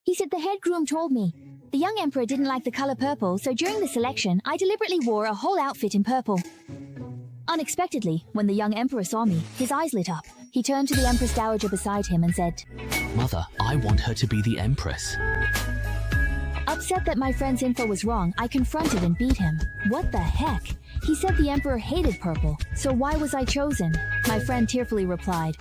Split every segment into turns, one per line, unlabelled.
He said the head groom told me. The young emperor didn't like the color purple, so during the selection, I deliberately wore a whole outfit in purple. Unexpectedly, when the young emperor saw me, his eyes lit up. He turned to the Empress Dowager beside him and said,
Mother, I want her to be the Empress.
Upset that my friend's info was wrong, I confronted and beat him. What the heck? He said the emperor hated purple, so why was I chosen? My friend tearfully replied,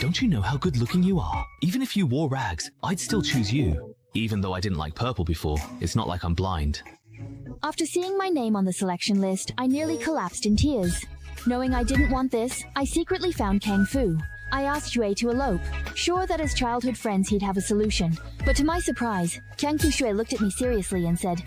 Don't you know how good looking you are? Even if you wore rags, I'd still choose you. Even though I didn't like purple before, it's not like I'm blind.
After seeing my name on the selection list, I nearly collapsed in tears. Knowing I didn't want this, I secretly found Kang Fu. I asked Shui to elope, sure that as childhood friends he'd have a solution. But to my surprise, Kang Fu Shui looked at me seriously and said,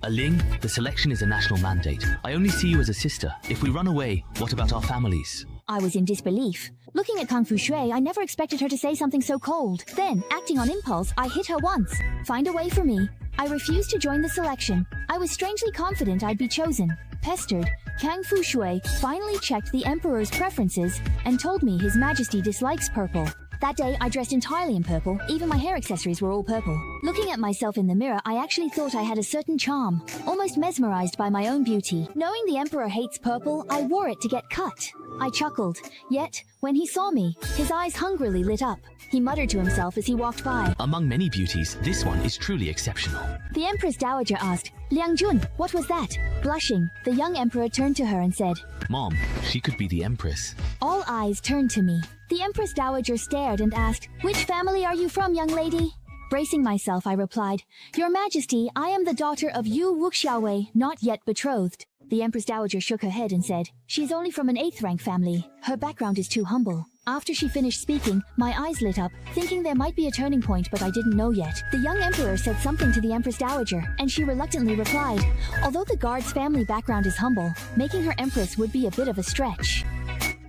Ling, the selection is a national mandate. I only see you as a sister. If we run away, what about our families?
I was in disbelief. Looking at Kung Fu Shui, I never expected her to say something so cold. Then, acting on impulse, I hit her once. Find a way for me. I refused to join the selection. I was strangely confident I'd be chosen. Pestered, Kang Fu Shui finally checked the Emperor's preferences and told me His Majesty dislikes purple. That day, I dressed entirely in purple. Even my hair accessories were all purple. Looking at myself in the mirror, I actually thought I had a certain charm, almost mesmerized by my own beauty. Knowing the Emperor hates purple, I wore it to get cut. I chuckled. Yet, when he saw me, his eyes hungrily lit up. He muttered to himself as he walked by.
Among many beauties, this one is truly exceptional.
The Empress Dowager asked, Liang Jun, what was that? Blushing, the young emperor turned to her and said,
Mom, she could be the Empress.
All eyes turned to me. The Empress Dowager stared and asked, Which family are you from, young lady? Bracing myself, I replied, Your Majesty, I am the daughter of Yu Wuxiaowei, not yet betrothed. The Empress Dowager shook her head and said, She is only from an 8th rank family. Her background is too humble. After she finished speaking, my eyes lit up, thinking there might be a turning point, but I didn't know yet. The young emperor said something to the Empress Dowager, and she reluctantly replied, Although the guard's family background is humble, making her empress would be a bit of a stretch.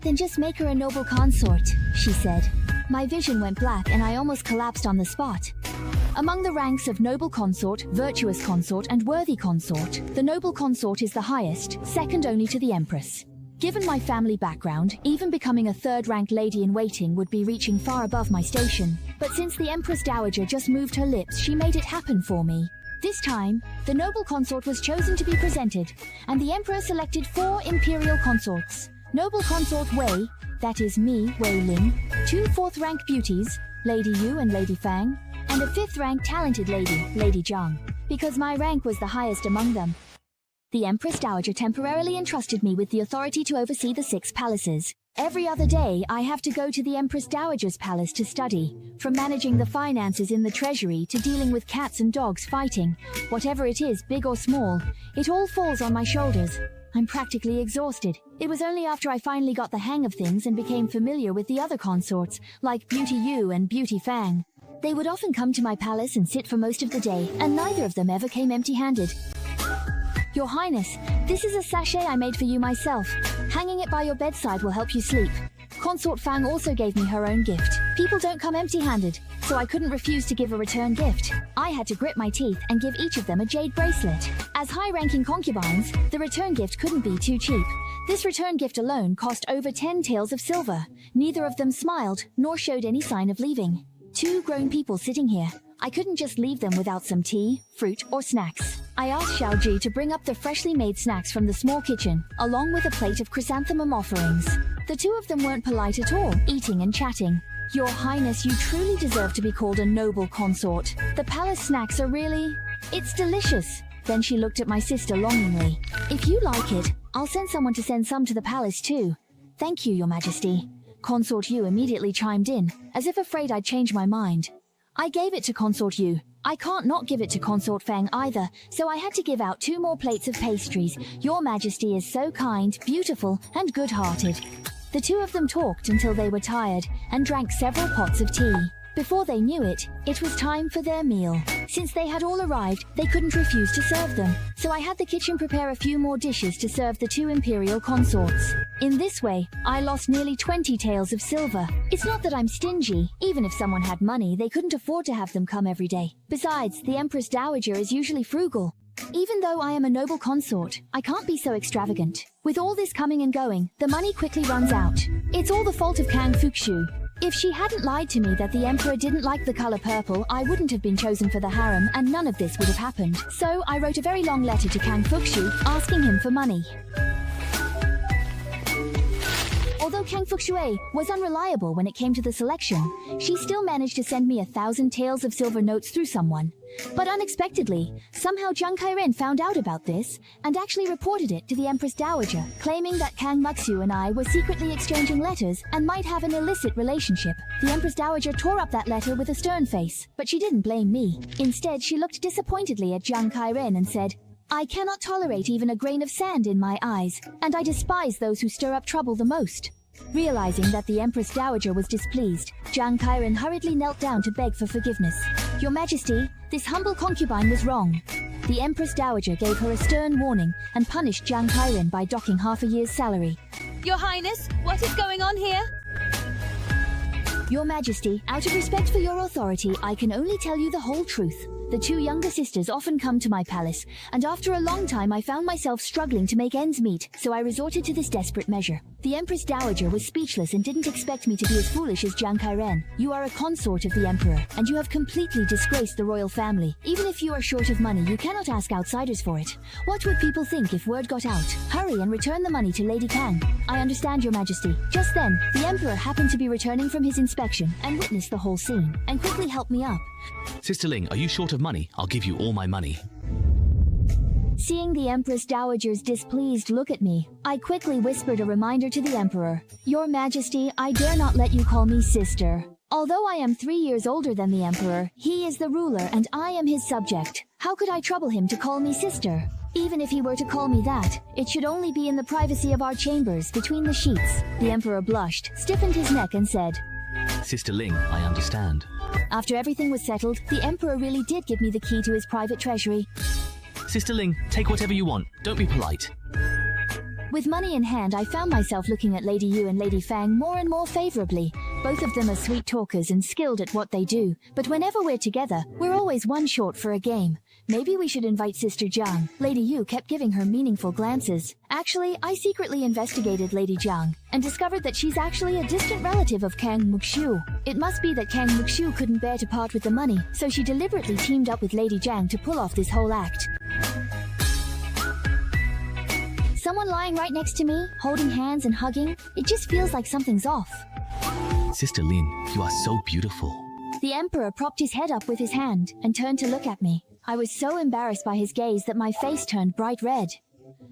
Then just make her a noble consort, she said. My vision went black and I almost collapsed on the spot. Among the ranks of noble consort, virtuous consort, and worthy consort, the noble consort is the highest, second only to the empress. Given my family background, even becoming a third-ranked lady-in-waiting would be reaching far above my station. But since the Empress Dowager just moved her lips, she made it happen for me. This time, the noble consort was chosen to be presented, and the emperor selected 4 imperial consorts. Noble consort Wei, that is me, Wei Ling, 2 4th-rank beauties, Lady Yu and Lady Fang, and a 5th-rank talented lady, Lady Zhang, because my rank was the highest among them. The Empress Dowager temporarily entrusted me with the authority to oversee the 6 palaces. Every other day, I have to go to the Empress Dowager's palace to study. From managing the finances in the treasury to dealing with cats and dogs fighting, whatever it is, big or small, it all falls on my shoulders. I'm practically exhausted. It was only after I finally got the hang of things and became familiar with the other consorts, like Beauty Yu and Beauty Fang. They would often come to my palace and sit for most of the day, and neither of them ever came empty-handed. Your Highness, this is a sachet I made for you myself. Hanging it by your bedside will help you sleep. Consort Fang also gave me her own gift. People don't come empty-handed, so I couldn't refuse to give a return gift. I had to grit my teeth and give each of them a jade bracelet. As high-ranking concubines, the return gift couldn't be too cheap. This return gift alone cost over 10 taels of silver. Neither of them smiled, nor showed any sign of leaving. 2 grown people sitting here. I couldn't just leave them without some tea, fruit, or snacks. I asked Xiaoji to bring up the freshly made snacks from the small kitchen, along with a plate of chrysanthemum offerings. The 2 of them weren't polite at all, eating and chatting. Your Highness, you truly deserve to be called a noble consort. The palace snacks are really... It's delicious. Then she looked at my sister longingly. If you like it, I'll send someone to send some to the palace too. Thank you, Your Majesty. Consort Yu immediately chimed in, as if afraid I'd change my mind. I gave it to Consort Yu. I can't not give it to Consort Fang either, so I had to give out 2 more plates of pastries. Your Majesty is so kind, beautiful, and good-hearted. The 2 of them talked until they were tired, and drank several pots of tea. Before they knew it, it was time for their meal. Since they had all arrived, they couldn't refuse to serve them, so I had the kitchen prepare a few more dishes to serve the 2 imperial consorts. In this way, I lost nearly 20 taels of silver. It's not that I'm stingy. Even if someone had money, they couldn't afford to have them come every day. Besides, the Empress Dowager is usually frugal. Even though I am a noble consort, I can't be so extravagant. With all this coming and going, the money quickly runs out. It's all the fault of Kang Fuxu. If she hadn't lied to me that the Emperor didn't like the color purple, I wouldn't have been chosen for the harem and none of this would have happened. So I wrote a very long letter to Kang Fuxu asking him for money. Although Kang Fuxue was unreliable when it came to the selection, she still managed to send me 1,000 taels of silver notes through someone. But unexpectedly, somehow Jiang Kairen found out about this and actually reported it to the Empress Dowager, claiming that Kang Muxu and I were secretly exchanging letters and might have an illicit relationship. The Empress Dowager tore up that letter with a stern face, but she didn't blame me. Instead, she looked disappointedly at Jiang Kairen and said, "I cannot tolerate even a grain of sand in my eyes, and I despise those who stir up trouble the most." Realizing that the Empress Dowager was displeased, Jiang Kairen hurriedly knelt down to beg for forgiveness. "Your Majesty, this humble concubine was wrong." The Empress Dowager gave her a stern warning and punished Jiang Kairen by docking half a year's salary.
Your Highness, what is going on here?
Your Majesty, out of respect for your authority, I can only tell you the whole truth. The two younger sisters often come to my palace, and after a long time I found myself struggling to make ends meet, so I resorted to this desperate measure. The Empress Dowager was speechless and didn't expect me to be as foolish as Jiang Kairen. You are a consort of the Emperor, and you have completely disgraced the royal family. Even if you are short of money, you cannot ask outsiders for it. What would people think if word got out? Hurry and return the money to Lady Kang. I understand, Your Majesty. Just then, the Emperor happened to be returning from his inspection and witnessed the whole scene, and quickly helped me up.
Sister Ling, are you short of money? I'll give you all my money.
Seeing the Empress Dowager's displeased look at me, I quickly whispered a reminder to the Emperor. Your Majesty, I dare not let you call me sister. Although I am 3 years older than the Emperor, he is the ruler and I am his subject. How could I trouble him to call me sister? Even if he were to call me that, it should only be in the privacy of our chambers, between the sheets. The Emperor blushed, stiffened his neck and said,
Sister Ling, I understand.
After everything was settled, the Emperor really did give me the key to his private treasury.
Sister Ling, take whatever you want. Don't be polite.
With money in hand, I found myself looking at Lady Yu and Lady Fang more and more favorably. Both of them are sweet talkers and skilled at what they do, but whenever we're together, we're always one short for a game. Maybe we should invite Sister Jiang. Lady Yu kept giving her meaningful glances. Actually, I secretly investigated Lady Jiang and discovered that she's actually a distant relative of Kang Muxu. It must be that Kang Muxu couldn't bear to part with the money, so she deliberately teamed up with Lady Jiang to pull off this whole act. Someone lying right next to me, holding hands and hugging, it just feels like something's off.
Sister Lin, you are so beautiful.
The Emperor propped his head up with his hand and turned to look at me. I was so embarrassed by his gaze that my face turned bright red.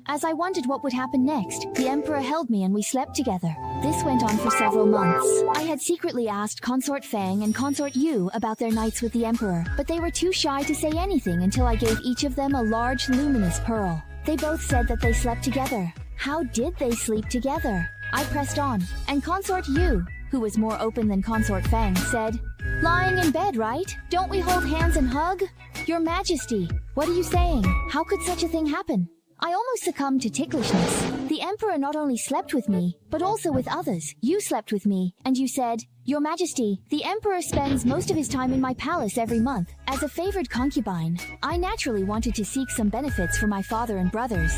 As I wondered what would happen next, the Emperor held me and we slept together. This went on for several months. I had secretly asked Consort Fang and Consort Yu about their nights with the Emperor, but they were too shy to say anything until I gave each of them a large luminous pearl. They both said that they slept together. How did they sleep together? I pressed on, and Consort Yu, who was more open than Consort Fang, said, "Lying in bed, right? Don't we hold hands and hug? Your Majesty, what are you saying? How could such a thing happen?" I almost succumbed to ticklishness. The Emperor not only slept with me, but also with others. You slept with me, and you said, "Your Majesty, the Emperor spends most of his time in my palace every month. As a favored concubine, I naturally wanted to seek some benefits for my father and brothers."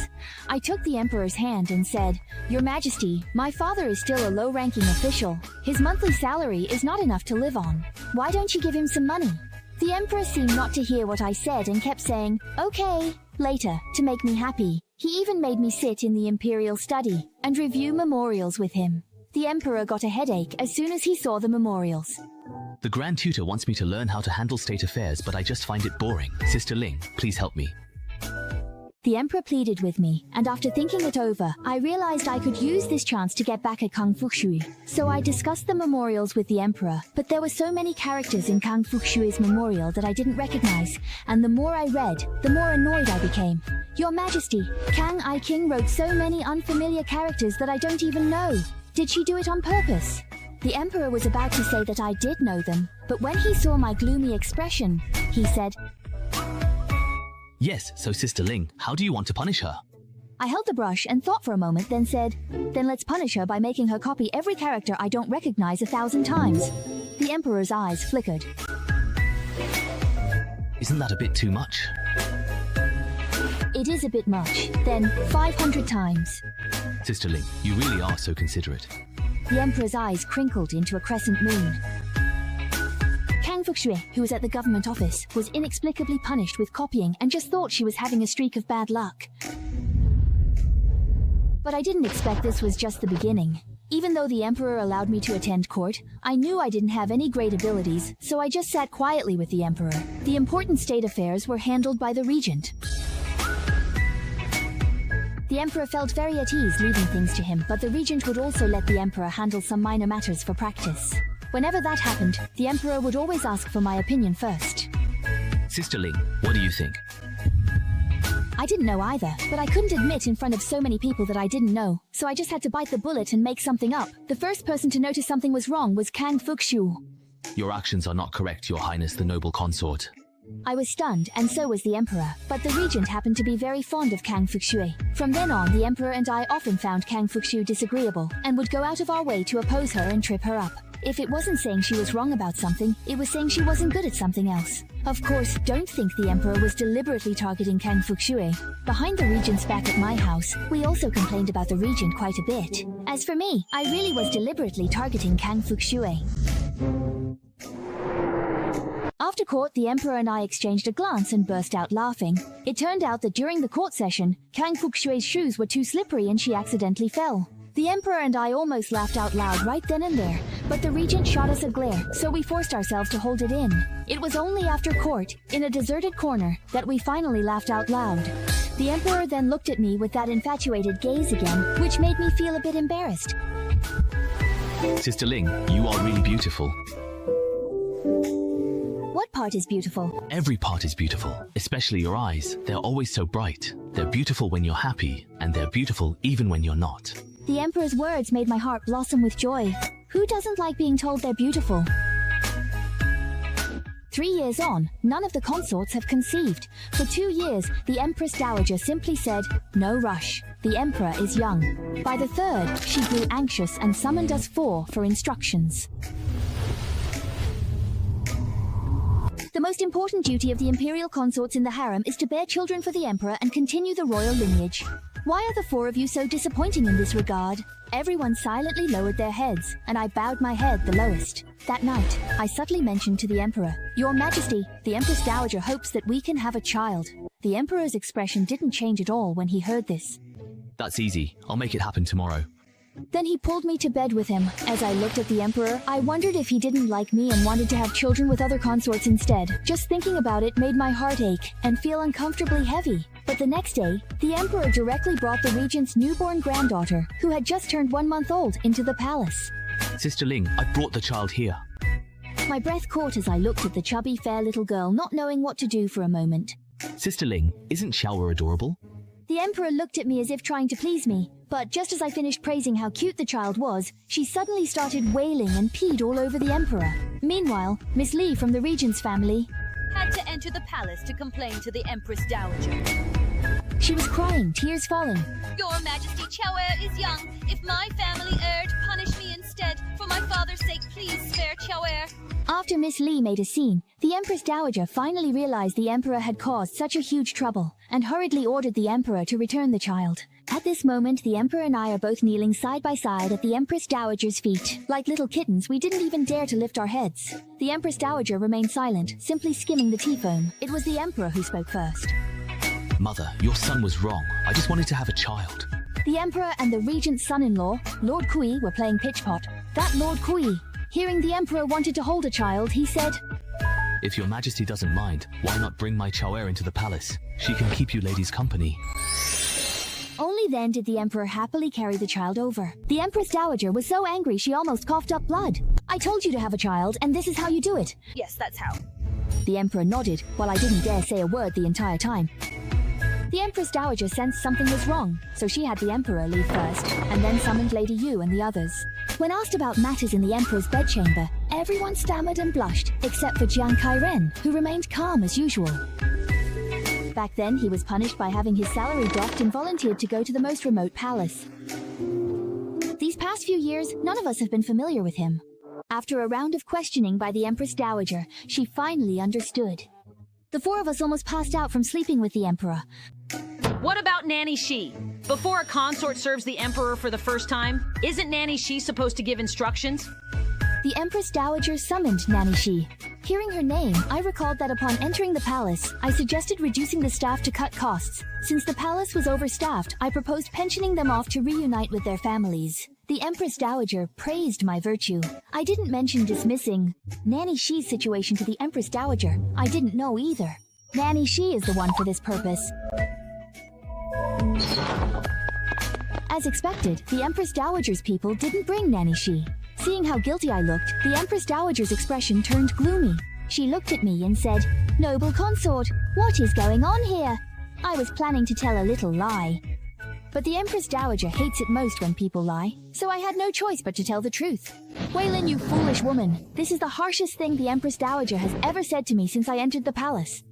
I took the Emperor's hand and said, "Your Majesty, my father is still a low-ranking official. His monthly salary is not enough to live on. Why don't you give him some money?" The Emperor seemed not to hear what I said and kept saying, "Okay." Later, to make me happy, he even made me sit in the Imperial study and review memorials with him. The Emperor got a headache as soon as he saw the memorials.
The Grand Tutor wants me to learn how to handle state affairs, but I just find it boring. Sister Ling, please help me.
The Emperor pleaded with me, and after thinking it over, I realized I could use this chance to get back at Kang Fuxue. So I discussed the memorials with the Emperor, but there were so many characters in Kang Fuxue's memorial that I didn't recognize, and the more I read, the more annoyed I became. Your Majesty, Kang I-King wrote so many unfamiliar characters that I don't even know. Did she do it on purpose? The Emperor was about to say that I did know them, but when he saw my gloomy expression, he said,
Yes, so Sister Ling, how do you want to punish her?
I held the brush and thought for a moment, then said, "Then let's punish her by making her copy every character I don't recognize 1,000 times. The Emperor's eyes flickered.
Isn't that a bit too much?
It is a bit much. Then 500 times.
Sister Ling, you really are so considerate.
the emperor's eyes crinkled into a crescent moon. Kang Fuxue, who was at the government office, was inexplicably punished with copying and just thought she was having a streak of bad luck. But I didn't expect this was just the beginning. Even though the emperor allowed me to attend court, I knew I didn't have any great abilities, so I just sat quietly with the emperor. The important state affairs were handled by the regent. The emperor felt very at ease leaving things to him, but the regent would also let the emperor handle some minor matters for practice. Whenever that happened, the emperor would always ask for my opinion first.
Sister Ling, what do you think?
I didn't know either, but I couldn't admit in front of so many people that I didn't know, so I just had to bite the bullet and make something up. The first person to notice something was wrong was Kang Fuxue.
Your actions are not correct, Your Highness the Noble Consort.
I was stunned, and so was the emperor, but the regent happened to be very fond of Kang Fuxue. From then on, the emperor and I often found Kang Fuxue disagreeable, and would go out of our way to oppose her and trip her up. If it wasn't saying she was wrong about something, it was saying she wasn't good at something else. Of course, don't think the emperor was deliberately targeting Kang Fuxue. Behind the regent's back at my house, we also complained about the regent quite a bit. As for me, I really was deliberately targeting Kang Fuxue. After court, the emperor and I exchanged a glance and burst out laughing. It turned out that during the court session, Kang Fuxue's shoes were too slippery and she accidentally fell. The emperor and I almost laughed out loud right then and there, but the regent shot us a glare, so we forced ourselves to hold it in. It was only after court, in a deserted corner, that we finally laughed out loud. The emperor then looked at me with that infatuated gaze again, which made me feel a bit embarrassed.
Sister Ling, you are really beautiful.
What part is beautiful?
Every part is beautiful, especially your eyes. They're always so bright. They're beautiful when you're happy, and they're beautiful even when you're not.
The emperor's words made my heart blossom with joy. Who doesn't like being told they're beautiful? 3 years on, none of the consorts have conceived. For 2 years, the Empress Dowager simply said, "No rush. The emperor is young." By the third, she grew anxious and summoned us four for instructions. The most important duty of the imperial consorts in the harem is to bear children for the emperor and continue the royal lineage. Why are the four of you so disappointing in this regard? Everyone silently lowered their heads, and I bowed my head the lowest. That night, I subtly mentioned to the emperor, "Your Majesty, the Empress Dowager hopes that we can have a child." The emperor's expression didn't change at all when he heard this.
That's easy. I'll make it happen tomorrow.
Then he pulled me to bed with him. As I looked at the emperor, I wondered if he didn't like me and wanted to have children with other consorts instead. Just thinking about it made my heart ache and feel uncomfortably heavy. But the next day, the emperor directly brought the regent's newborn granddaughter, who had just turned 1 month old, into the palace.
Sister Ling, I brought the child here.
My breath caught as I looked at the chubby, fair little girl, not knowing what to do for a moment.
Sister Ling, isn't Xiaowe adorable?
The emperor looked at me as if trying to please me, but just as I finished praising how cute the child was, she suddenly started wailing and peed all over the emperor. Meanwhile, Miss Li from the regent's family
Had to enter the palace to complain to the Empress Dowager.
She was crying, tears falling.
Your Majesty, Xiaowe is young. If my family erred, punish me instead. For my father's sake, please spare Xiaowe.
After Miss Li made a scene, the Empress Dowager finally realized the emperor had caused such a huge trouble, and hurriedly ordered the emperor to return the child. At this moment, the emperor and I are both kneeling side by side at the Empress Dowager's feet. Like little kittens, we didn't even dare to lift our heads. The Empress Dowager remained silent, simply skimming the tea foam. It was the emperor who spoke first.
Mother, your son was wrong. I just wanted to have a child.
The emperor and the regent's son-in-law, Lord Kui, were playing pitch-pot. That Lord Kui, hearing the emperor wanted to hold a child, he said,
If your Majesty doesn't mind, why not bring my Xiaowe into the palace? She can keep you ladies company.
Only then did the emperor happily carry the child over. The Empress Dowager was so angry she almost coughed up blood. "I told you to have a child, and this is how you do it."
Yes, that's how.
The emperor nodded, while I didn't dare say a word the entire time. The Empress Dowager sensed something was wrong, so she had the emperor leave first, and then summoned Lady Yu and the others. When asked about matters in the emperor's bedchamber, everyone stammered and blushed, except for Jiang Kairen, who remained calm as usual. Back then, he was punished by having his salary docked and volunteered to go to the most remote palace. These past few years, none of us have been familiar with him. After a round of questioning by the Empress Dowager, she finally understood. The four of us almost passed out from sleeping with the emperor.
What about Nanny Shi? Before a consort serves the emperor for the first time, isn't Nanny Shi supposed to give instructions?
The Empress Dowager summoned Nanny Shi. Hearing her name, I recalled that upon entering the palace, I suggested reducing the staff to cut costs. Since the palace was overstaffed, I proposed pensioning them off to reunite with their families. The Empress Dowager praised my virtue. I didn't mention dismissing Nanny Shi's situation to the Empress Dowager. I didn't know either. Nanny Shi is the one for this purpose. As expected, the Empress Dowager's people didn't bring Nanny Shi. Seeing how guilty I looked, the Empress Dowager's expression turned gloomy. She looked at me and said, "Noble consort, what is going on here?" I was planning to tell a little lie. But the Empress Dowager hates it most when people lie, so I had no choice but to tell the truth. "Weilin, you foolish woman, this is the harshest thing the Empress Dowager has ever said to me since I entered the palace."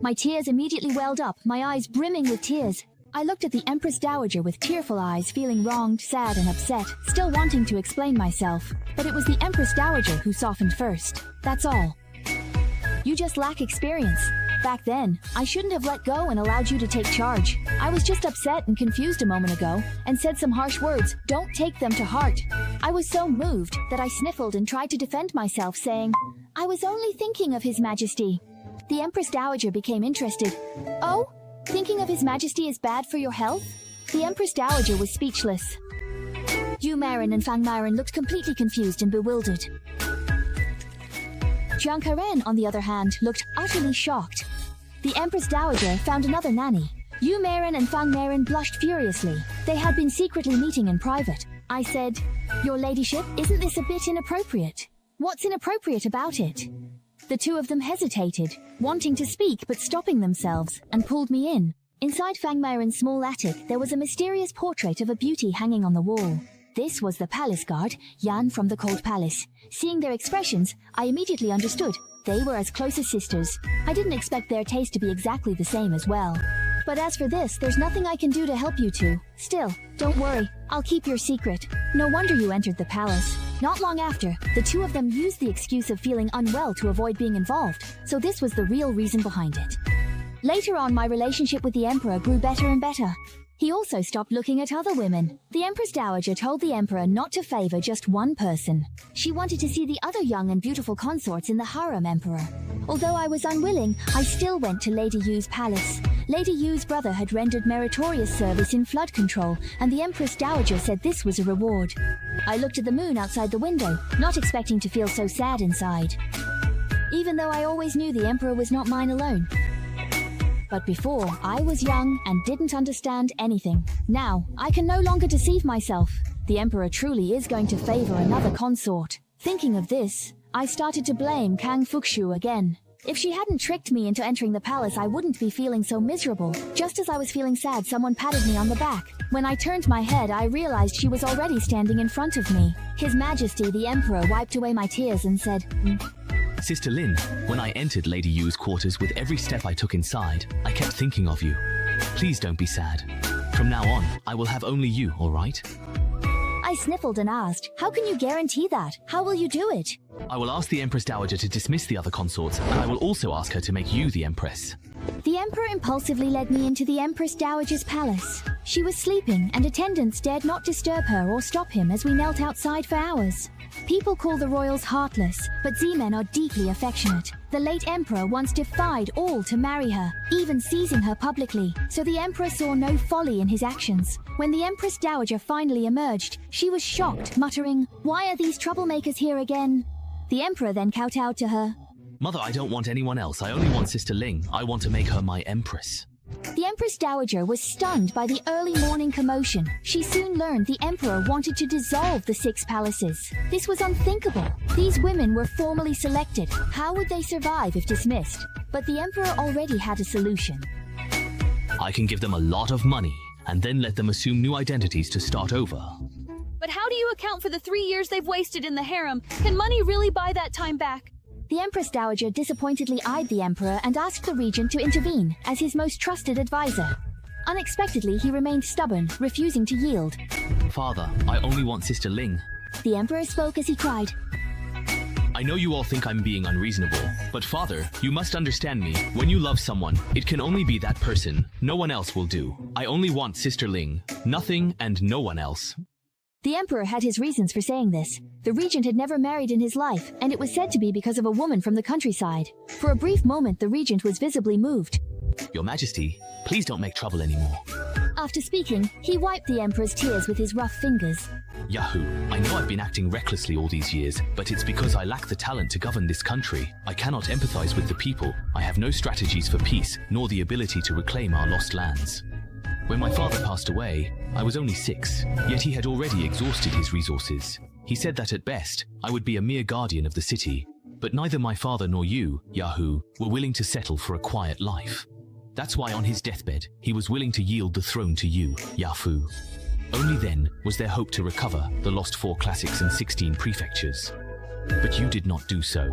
My tears immediately welled up, my eyes brimming with tears. I looked at the Empress Dowager with tearful eyes, feeling wronged, sad, and upset, still wanting to explain myself. But it was the Empress Dowager who softened first. That's all. "You just lack experience. Back then, I shouldn't have let go and allowed you to take charge. I was just upset and confused a moment ago, and said some harsh words. Don't take them to heart." I was so moved that I sniffled and tried to defend myself, saying, "I was only thinking of His Majesty." The Empress Dowager became interested. "Oh? Thinking of His Majesty is bad for your health?" The Empress Dowager was speechless. Yu Marin and Fang Marin looked completely confused and bewildered. Jiang Karen, on the other hand, looked utterly shocked. The Empress Dowager found another nanny. Yu Marin and Fang Marin blushed furiously. They had been secretly meeting in private. I said, "Your ladyship, isn't this a bit inappropriate?" "What's inappropriate about it?" The two of them hesitated, wanting to speak but stopping themselves, and pulled me in. Inside Fang Marin's small attic, there was a mysterious portrait of a beauty hanging on the wall. This was the palace guard, Yan from the Cold Palace. Seeing their expressions, I immediately understood. They were as close as sisters. I didn't expect their taste to be exactly the same as well. But as for this, there's nothing I can do to help you two. Still, don't worry, I'll keep your secret. No wonder you entered the palace. Not long after, the two of them used the excuse of feeling unwell to avoid being involved, so this was the real reason behind it. Later on, my relationship with the Emperor grew better and better. He also stopped looking at other women. The Empress Dowager told the Emperor not to favor just one person. She wanted to see the other young and beautiful consorts in the harem Emperor. Although I was unwilling, I still went to Lady Yu's palace. Lady Yu's brother had rendered meritorious service in flood control, and the Empress Dowager said this was a reward. I looked at the moon outside the window, not expecting to feel so sad inside. Even though I always knew the Emperor was not mine alone. But before, I was young and didn't understand anything. Now, I can no longer deceive myself. The Emperor truly is going to favor another consort. Thinking of this, I started to blame Kang Fuxu again. If she hadn't tricked me into entering the palace, I wouldn't be feeling so miserable. Just as I was feeling sad, someone patted me on the back. When I turned my head, I realized she was already standing in front of me. His Majesty, the Emperor, wiped away my tears and said,
Sister Lin, when I entered Lady Yu's quarters, with every step I took inside, I kept thinking of you. Please don't be sad. From now on, I will have only you, all right?
I sniffled and asked, "How can you guarantee that? How will you do it?"
I will ask the Empress Dowager to dismiss the other consorts, and I will also ask her to make you the Empress.
The Emperor impulsively led me into the Empress Dowager's palace. She was sleeping, and attendants dared not disturb her or stop him as we knelt outside for hours. People call the royals heartless, but Z-men are deeply affectionate. The late Emperor once defied all to marry her, even seizing her publicly, so the Emperor saw no folly in his actions. When the Empress Dowager finally emerged, she was shocked, muttering, "Why are these troublemakers here again?" The Emperor then kowtowed to her.
Mother, I don't want anyone else. I only want Sister Ling. I want to make her my Empress.
The Empress Dowager was stunned by the early morning commotion. She soon learned the Emperor wanted to dissolve the 6 palaces. This was unthinkable. These women were formally selected. How would they survive if dismissed? But the Emperor already had a solution.
I can give them a lot of money, and then let them assume new identities to start over.
But how do you account for the 3 years they've wasted in the harem? Can money really buy that time back?
The Empress Dowager disappointedly eyed the Emperor and asked the regent to intervene as his most trusted advisor. Unexpectedly, he remained stubborn, refusing to yield.
Father, I only want Sister Ling.
The Emperor spoke as he cried.
I know you all think I'm being unreasonable, but father, you must understand me. When you love someone, it can only be that person. No one else will do. I only want Sister Ling. Nothing and no one else.
The emperor had his reasons for saying this. The regent had never married in his life, and it was said to be because of a woman from the countryside. For a brief moment, the regent was visibly moved.
Your Majesty, please don't make trouble anymore.
After speaking, he wiped the emperor's tears with his rough fingers.
Yahoo! I know I've been acting recklessly all these years, but it's because I lack the talent to govern this country. I cannot empathize with the people. I have no strategies for peace, nor the ability to reclaim our lost lands. When my father passed away, I was only 6, yet he had already exhausted his resources. He said that at best, I would be a mere guardian of the city. But neither my father nor you, Yahoo, were willing to settle for a quiet life. That's why on his deathbed, he was willing to yield the throne to you, Yahoo. Only then was there hope to recover the lost 4 classics and 16 prefectures. But you did not do so.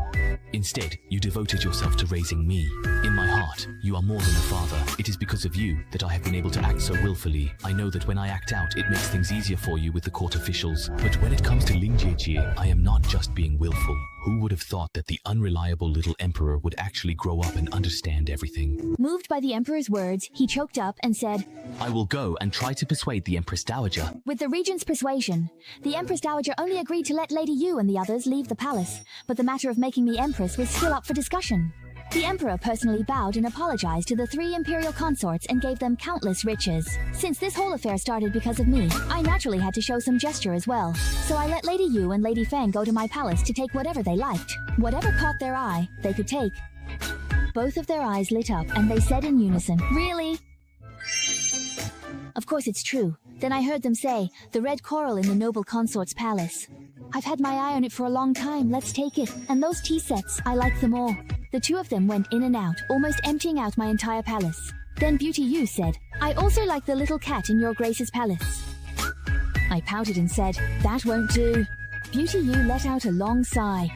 Instead, you devoted yourself to raising me. In my heart, you are more than a father. It is because of you that I have been able to act so willfully. I know that when I act out, it makes things easier for you with the court officials. But when it comes to Ling Jiejie, I am not just being willful. Who would have thought that the unreliable little emperor would actually grow up and understand everything?
Moved by the emperor's words, he choked up and said,
I will go and try to persuade the Empress Dowager.
With the regent's persuasion, the Empress Dowager only agreed to let Lady Yu and the others leave the palace, but the matter of making me empress was still up for discussion. The emperor personally bowed and apologized to the 3 imperial consorts and gave them countless riches. Since this whole affair started because of me, I naturally had to show some gesture as well. So I let Lady Yu and Lady Fang go to my palace to take whatever they liked. Whatever caught their eye, they could take. Both of their eyes lit up and they said in unison, Really? Of course it's true. Then I heard them say, the red coral in the noble consort's palace. I've had my eye on it for a long time, let's take it. And those tea sets, I like them all. The 2 of them went in and out, almost emptying out my entire palace. Then Beauty Yu said, I also like the little cat in your Grace's palace. I pouted and said, that won't do. Beauty Yu let out a long sigh.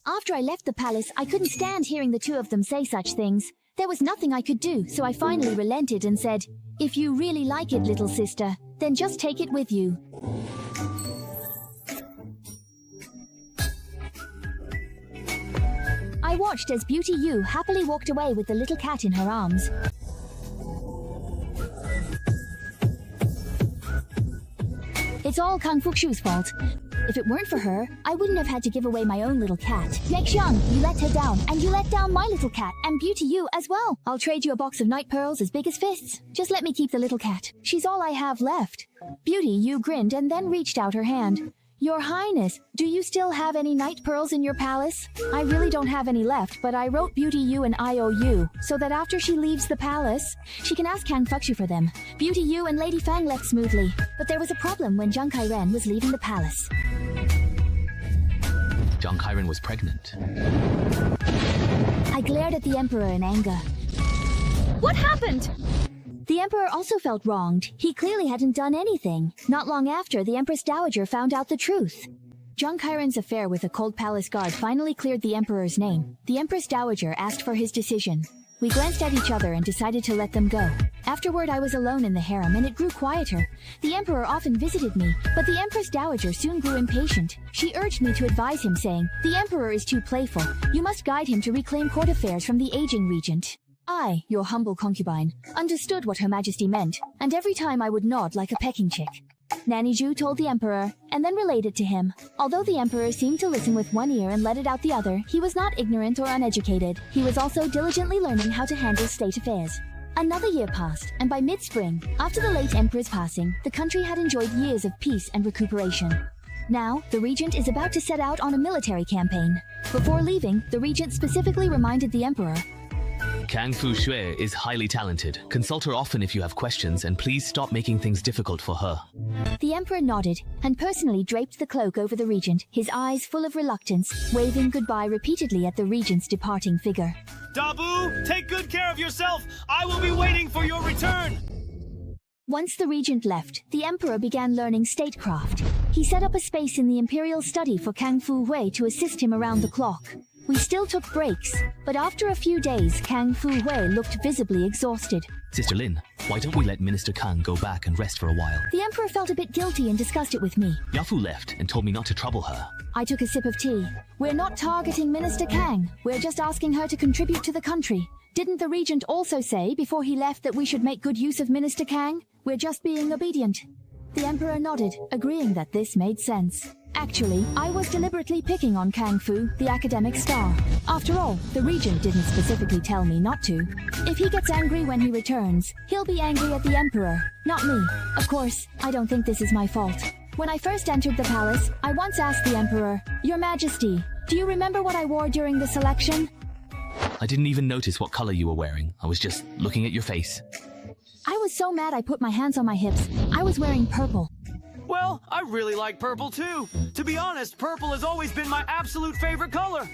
After I left the palace, I couldn't stand hearing the 2 of them say such things. There was nothing I could do, so I finally relented and said, if you really like it, little sister, then just take it with you. I watched as Beauty Yu happily walked away with the little cat in her arms. It's all Kung Fuxu's fault. If it weren't for her, I wouldn't have had to give away my own little cat. Nexiang, you let her down, and you let down my little cat, and Beauty Yu as well. I'll trade you a box of night pearls as big as fists. Just let me keep the little cat. She's all I have left. Beauty Yu grinned and then reached out her hand. Your Highness, do you still have any night pearls in your palace? I really don't have any left, but I wrote Beauty Yu an IOU, so that after she leaves the palace, she can ask Kang Fuxu for them. Beauty Yu and Lady Fang left smoothly, but there was a problem when Zhang Kairen was leaving the palace.
Zhang Kairen was pregnant.
I glared at the Emperor in anger.
What happened?
The Emperor also felt wronged. He clearly hadn't done anything. Not long after, the Empress Dowager found out the truth. Zhang Kairen's affair with the Cold Palace Guard finally cleared the Emperor's name. The Empress Dowager asked for his decision. We glanced at each other and decided to let them go. Afterward, I was alone in the harem and it grew quieter. The Emperor often visited me, but the Empress Dowager soon grew impatient. She urged me to advise him, saying, the Emperor is too playful. You must guide him to reclaim court affairs from the aging regent. I, your humble concubine, understood what Her Majesty meant, and every time I would nod like a pecking chick. Nanny Zhu told the Emperor, and then relayed it to him. Although the Emperor seemed to listen with one ear and let it out the other, he was not ignorant or uneducated. He was also diligently learning how to handle state affairs. Another year passed, and by mid-spring, after the late Emperor's passing, the country had enjoyed years of peace and recuperation. Now, the Regent is about to set out on a military campaign. Before leaving, the Regent specifically reminded the Emperor,
Kang Fu Shui is highly talented. Consult her often if you have questions, and please stop making things difficult for her.
The Emperor nodded, and personally draped the cloak over the Regent, his eyes full of reluctance, waving goodbye repeatedly at the Regent's departing figure.
Dabu, take good care of yourself! I will be waiting for your return!
Once the Regent left, the Emperor began learning statecraft. He set up a space in the Imperial study for Kang Fu Hui to assist him around the clock. We still took breaks, but after a few days, Kang Fu Hui looked visibly exhausted.
Sister Lin, why don't we let Minister Kang go back and rest for a while?
The Emperor felt a bit guilty and discussed it with me.
Yafu left and told me not to trouble her.
I took a sip of tea. We're not targeting Minister Kang. We're just asking her to contribute to the country. Didn't the regent also say before he left that we should make good use of Minister Kang? We're just being obedient. The Emperor nodded, agreeing that this made sense. Actually, I was deliberately picking on Kang Fu, the academic star. After all, the regent didn't specifically tell me not to. If he gets angry when he returns, he'll be angry at the Emperor, not me. Of course, I don't think this is my fault. When I first entered the palace, I once asked the Emperor, "Your Majesty, do you remember what I wore during the selection?"
I didn't even notice what color you were wearing. I was just looking at your face.
I was so mad I put my hands on my hips. I was wearing purple.
Well, I really like purple too. To be honest, purple has always been my absolute favorite color.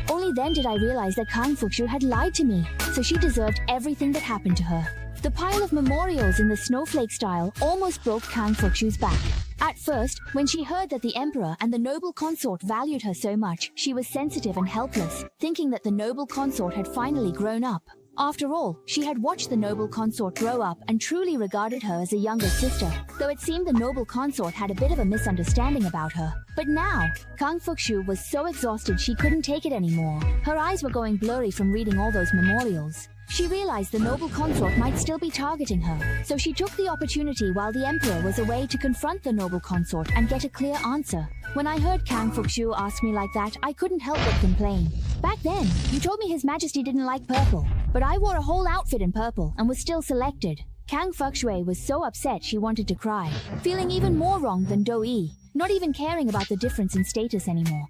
Only then did I realize that Kang Fuxu had lied to me, so she deserved everything that happened to her. The pile of memorials in the snowflake style almost broke Kang Fuxu's back. At first, when she heard that the Emperor and the noble consort valued her so much, she was sensitive and helpless, thinking that the noble consort had finally grown up. After all, she had watched the noble consort grow up and truly regarded her as a younger sister, though it seemed the noble consort had a bit of a misunderstanding about her. But now, Kang Fuxu was so exhausted she couldn't take it anymore. Her eyes were going blurry from reading all those memorials. She realized the noble consort might still be targeting her, so she took the opportunity while the Emperor was away to confront the noble consort and get a clear answer. When I heard Kang Fuxu ask me like that, I couldn't help but complain. Back then, you told me His Majesty didn't like purple, but I wore a whole outfit in purple and was still selected. Kang Fuxue was so upset she wanted to cry, feeling even more wrong than Do Yi, not even caring about the difference in status anymore.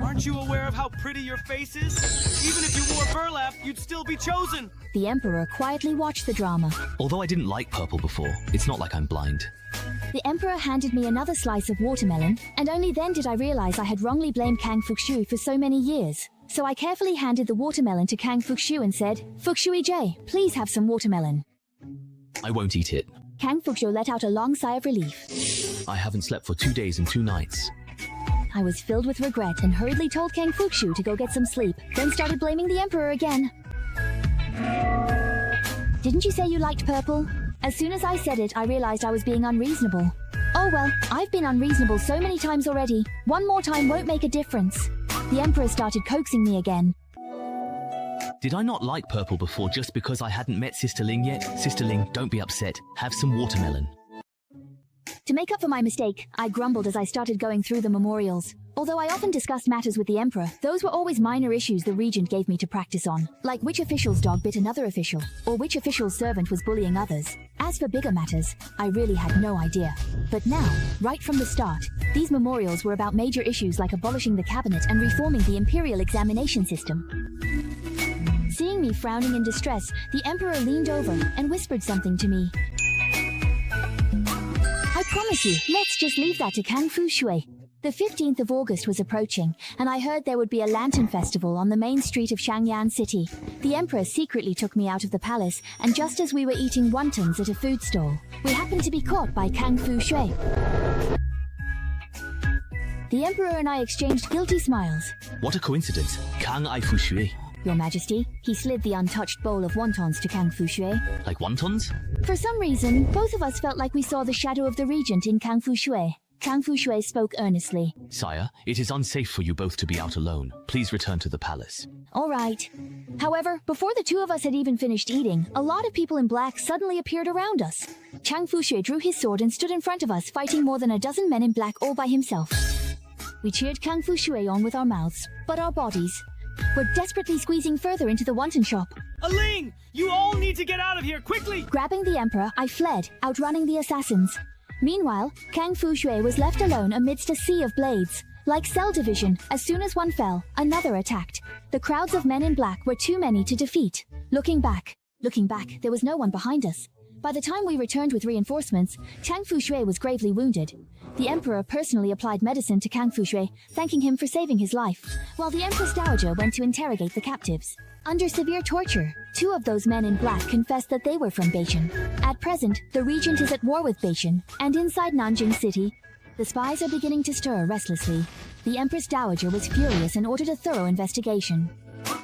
Aren't you aware of how pretty your face is? Even if you wore burlap, you'd still be chosen.
The Emperor quietly watched the drama.
Although I didn't like purple before, it's not like I'm blind.
The Emperor handed me another slice of watermelon, and only then did I realize I had wrongly blamed Kang Fuxu for so many years. So I carefully handed the watermelon to Kang Fuxu and said, "Fuxu J, please have some watermelon."
I won't eat it.
Kang Fuxu let out a long sigh of relief.
I haven't slept for 2 days and 2 nights.
I was filled with regret and hurriedly told Kang Fuxu to go get some sleep, then started blaming the Emperor again. Didn't you say you liked purple? As soon as I said it, I realized I was being unreasonable. Oh well, I've been unreasonable so many times already. One more time won't make a difference. The Emperor started coaxing me again.
Did I not like purple before just because I hadn't met Sister Ling yet? Sister Ling, don't be upset. Have some watermelon.
To make up for my mistake, I grumbled as I started going through the memorials. Although I often discussed matters with the Emperor, those were always minor issues the regent gave me to practice on, like which official's dog bit another official, or which official's servant was bullying others. As for bigger matters, I really had no idea. But now, right from the start, these memorials were about major issues like abolishing the cabinet and reforming the imperial examination system. Seeing me frowning in distress, the Emperor leaned over and whispered something to me. I promise you, let's just leave that to Kang Fuxue. The 15th of August was approaching, and I heard there would be a lantern festival on the main street of Shangyan City. The Emperor secretly took me out of the palace, and just as we were eating wontons at a food stall, we happened to be caught by Kang Fuxue. The Emperor and I exchanged guilty smiles.
What a coincidence. Kang Ai Fuxue.
Your Majesty, he slid the untouched bowl of wontons to Kang Fuxue.
Like wontons?
For some reason, both of us felt like we saw the shadow of the regent in Kang Fuxue. Kang Fuxue spoke earnestly.
Sire, it is unsafe for you both to be out alone. Please return to the palace.
All right. However, before the two of us had even finished eating, a lot of people in black suddenly appeared around us. Kang Fuxue drew his sword and stood in front of us, fighting more than a dozen men in black all by himself. We cheered Kang Fuxue on with our mouths, but our bodies were desperately squeezing further into the wonton shop.
Aling, you all need to get out of here, quickly!
Grabbing the Emperor, I fled, outrunning the assassins. Meanwhile, Kang Fuxue was left alone amidst a sea of blades. Like Cell Division, as soon as one fell, another attacked. The crowds of men in black were too many to defeat. Looking back, there was no one behind us. By the time we returned with reinforcements, Kang Fuxue was gravely wounded. The Emperor personally applied medicine to Kang Fuxue, thanking him for saving his life, while the Empress Dowager went to interrogate the captives. Under severe torture, 2 of those men in black confessed that they were from Beijing. At present, the regent is at war with Beijing, and inside Nanjing City, The spies are beginning to stir restlessly. The Empress Dowager was furious and ordered a thorough investigation.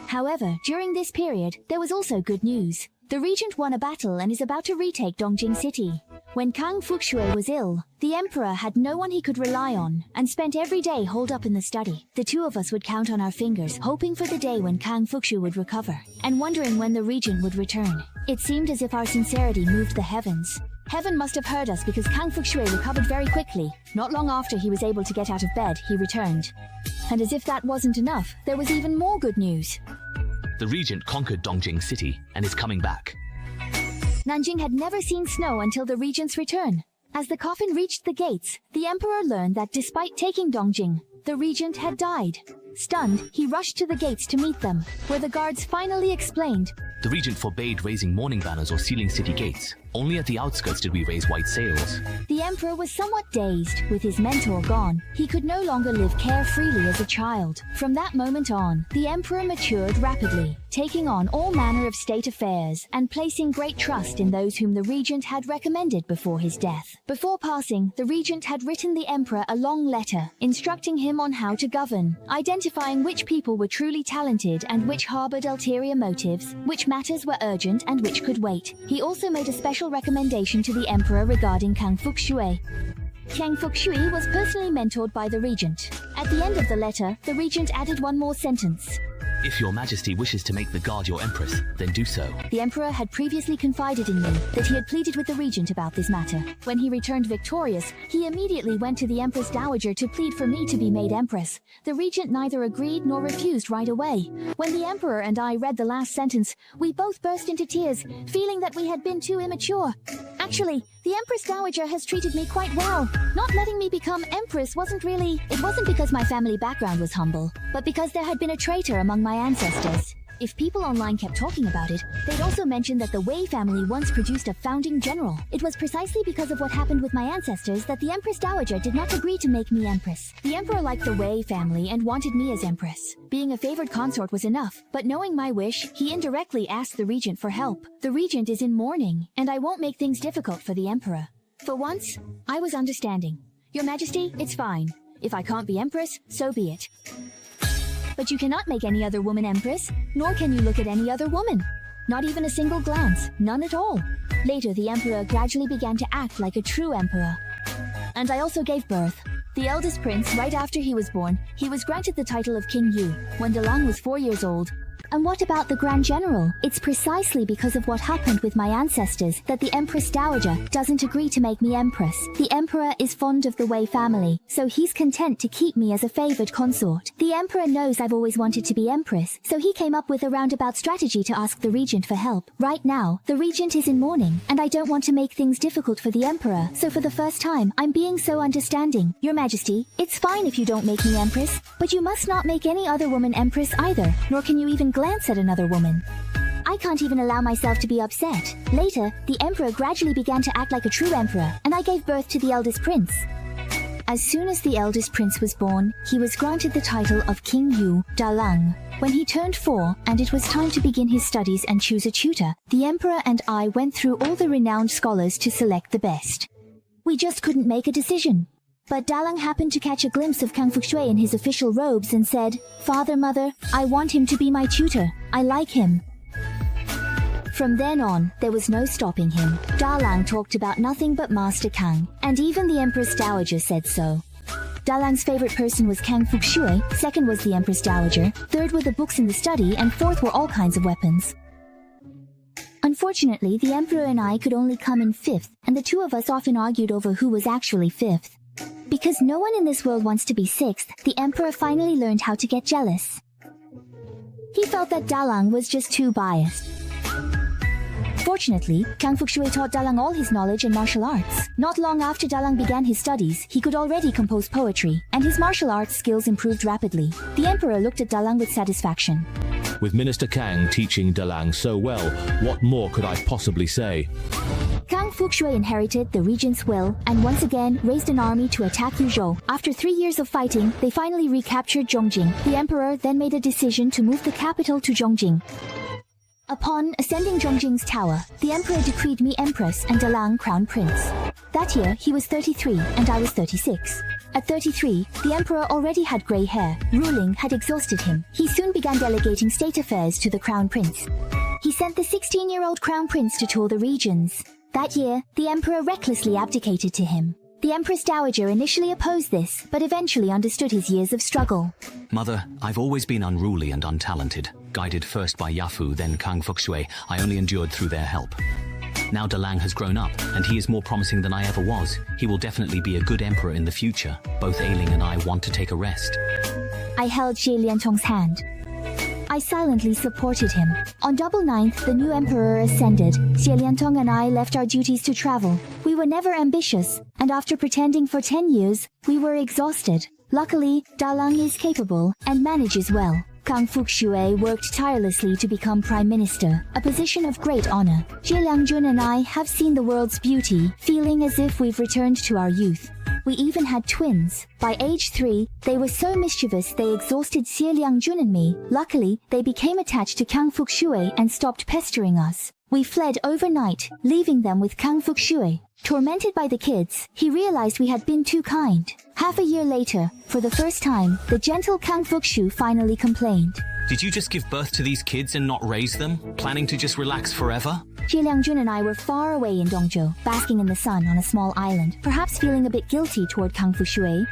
However, during this period, there was also good news. The regent won a battle and is about to retake Dongjing City. When Kang Fuxue was ill, the emperor had no one he could rely on and spent every day holed up in the study. The two of us would count on our fingers, hoping for the day when Kang Fuxue would recover, and wondering when the regent would return. It seemed as if our sincerity moved the heavens. Heaven must have heard us because Kang Fuxue recovered very quickly. Not long after he was able to get out of bed, he returned. And as if that wasn't enough, there was even more good news.
The regent conquered Dongjing City and is coming back.
Nanjing had never seen snow until the regent's return. As the coffin reached the gates, the emperor learned that despite taking Dongjing, the regent had died. Stunned, he rushed to the gates to meet them, where the guards finally explained.
The regent forbade raising mourning banners or sealing city gates. Only at the outskirts did we raise white sails.
The emperor was somewhat dazed. With his mentor gone, he could no longer live carefreely as a child. From that moment on, the emperor matured rapidly, taking on all manner of state affairs and placing great trust in those whom the regent had recommended before his death. Before passing, the regent had written the emperor a long letter, instructing him on how to govern, identifying which people were truly talented and which harbored ulterior motives, which matters were urgent and which could wait. He also made a special recommendation to the emperor regarding Kang Fuxue. Kang Fuxue was personally mentored by the regent. At the end of the letter, the regent added one more sentence.
If your majesty wishes to make the guard your empress, then do so.
The emperor had previously confided in me that he had pleaded with the regent about this matter. When he returned victorious, he immediately went to the Empress Dowager to plead for me to be made empress. The regent neither agreed nor refused right away. When the emperor and I read the last sentence, we both burst into tears, feeling that we had been too immature. Actually, the Empress Dowager has treated me quite well. Not letting me become empress wasn't because my family background was humble, but because there had been a traitor among my ancestors. If people online kept talking about it, they'd also mention that the Wei family once produced a founding general. It was precisely because of what happened with my ancestors that the Empress Dowager did not agree to make me empress. The emperor liked the Wei family and wanted me as empress. Being a favored consort was enough, but knowing my wish, he indirectly asked the regent for help. The regent is in mourning, and I won't make things difficult for the emperor. For once, I was understanding. Your Majesty, it's fine. If I can't be empress, so be it. But you cannot make any other woman empress, nor can you look at any other woman. Not even a single glance, none at all. Later, the emperor gradually began to act like a true emperor. And I also gave birth. The eldest prince, right after he was born, he was granted the title of King Yu, when Dalang was 4 years old. And what about the Grand General? It's precisely because of what happened with my ancestors that the Empress Dowager doesn't agree to make me empress. The emperor is fond of the Wei family, so he's content to keep me as a favored consort. The emperor knows I've always wanted to be empress, so he came up with a roundabout strategy to ask the regent for help. Right now, the regent is in mourning, and I don't want to make things difficult for the emperor, so for the first time, I'm being so understanding. Your Majesty, it's fine if you don't make me empress, but you must not make any other woman empress either, nor can you even glance at another woman. I can't even allow myself to be upset. Later, the emperor gradually began to act like a true emperor, and I gave birth to the eldest prince. As soon as the eldest prince was born, he was granted the title of King Yu Dalang. When he turned 4 and it was time to begin his studies and choose a tutor, the emperor and I went through all the renowned scholars to select the best. We just couldn't make a decision. But Dalang happened to catch a glimpse of Kang Fuxue in his official robes and said, "Father, Mother, I want him to be my tutor. I like him." From then on, there was no stopping him. Dalang talked about nothing but Master Kang, and even the Empress Dowager said so. Dalang's favorite person was Kang Fuxue, second was the Empress Dowager, third were the books in the study, and fourth were all kinds of weapons. Unfortunately, the Emperor and I could only come in 5th, and the two of us often argued over who was actually 5th. Because no one in this world wants to be 6th, the Emperor finally learned how to get jealous. He felt that Dalang was just too biased. Fortunately, Kang Fuxue taught Dalang all his knowledge and martial arts. Not long after Dalang began his studies, he could already compose poetry, and his martial arts skills improved rapidly. The Emperor looked at Dalang with satisfaction.
With Minister Kang teaching Dalang so well, what more could I possibly say?
Kang Fuxue inherited the regent's will and once again raised an army to attack Yuzhou. After 3 years of fighting, they finally recaptured Zhongjing. The emperor then made a decision to move the capital to Zhongjing. Upon ascending Zhongjing's tower, the emperor decreed me empress and Dalang crown prince. That year, he was 33 and I was 36. At 33, the emperor already had grey hair. Ruling had exhausted him. He soon began delegating state affairs to the crown prince. He sent the 16-year-old crown prince to tour the regions. That year, the emperor recklessly abdicated to him. The Empress Dowager initially opposed this, but eventually understood his years of struggle.
Mother, I've always been unruly and untalented. Guided first by Yafu, then Kang Fuxue, I only endured through their help. Now Dalang has grown up, and he is more promising than I ever was. He will definitely be a good emperor in the future. Both Ailing and I want to take a rest.
I held Xie Liantong's hand. I silently supported him. On Double 9th, the new emperor ascended. Xie Liantong and I left our duties to travel. We were never ambitious, and after pretending for 10 years, we were exhausted. Luckily, Dalang is capable and manages well. Kang Fuxue worked tirelessly to become prime minister, a position of great honor. Xie Liangjun and I have seen the world's beauty, feeling as if we've returned to our youth. We even had twins. By age 3, they were so mischievous they exhausted Xie Liangjun and me. Luckily, they became attached to Kang Fuxue and stopped pestering us. We fled overnight, leaving them with Kang Fuxue. Tormented by the kids, he realized we had been too kind. Half a year later, for the first time, the gentle Kang Fuxu finally complained.
Did you just give birth to these kids and not raise them? Planning to just relax forever?
Xie Liangjun and I were far away in Dongzhou, basking in the sun on a small island, perhaps feeling a bit guilty toward Kang Fuxue.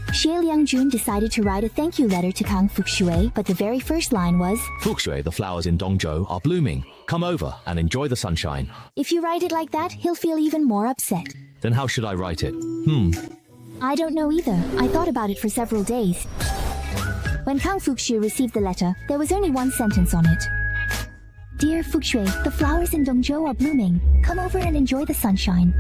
Xie Liangjun decided to write a thank you letter to Kang Fuxue, but the very first line was,
Fuxue, the flowers in Dongzhou are blooming. Come over and enjoy the sunshine.
If you write it like that, he'll feel even more upset.
Then how should I write it?
I don't know either. I thought about it for several days. When Kang Fuxu received the letter, there was only one sentence on it. Dear Fuxue, the flowers in Dongzhou are blooming. Come over and enjoy the sunshine.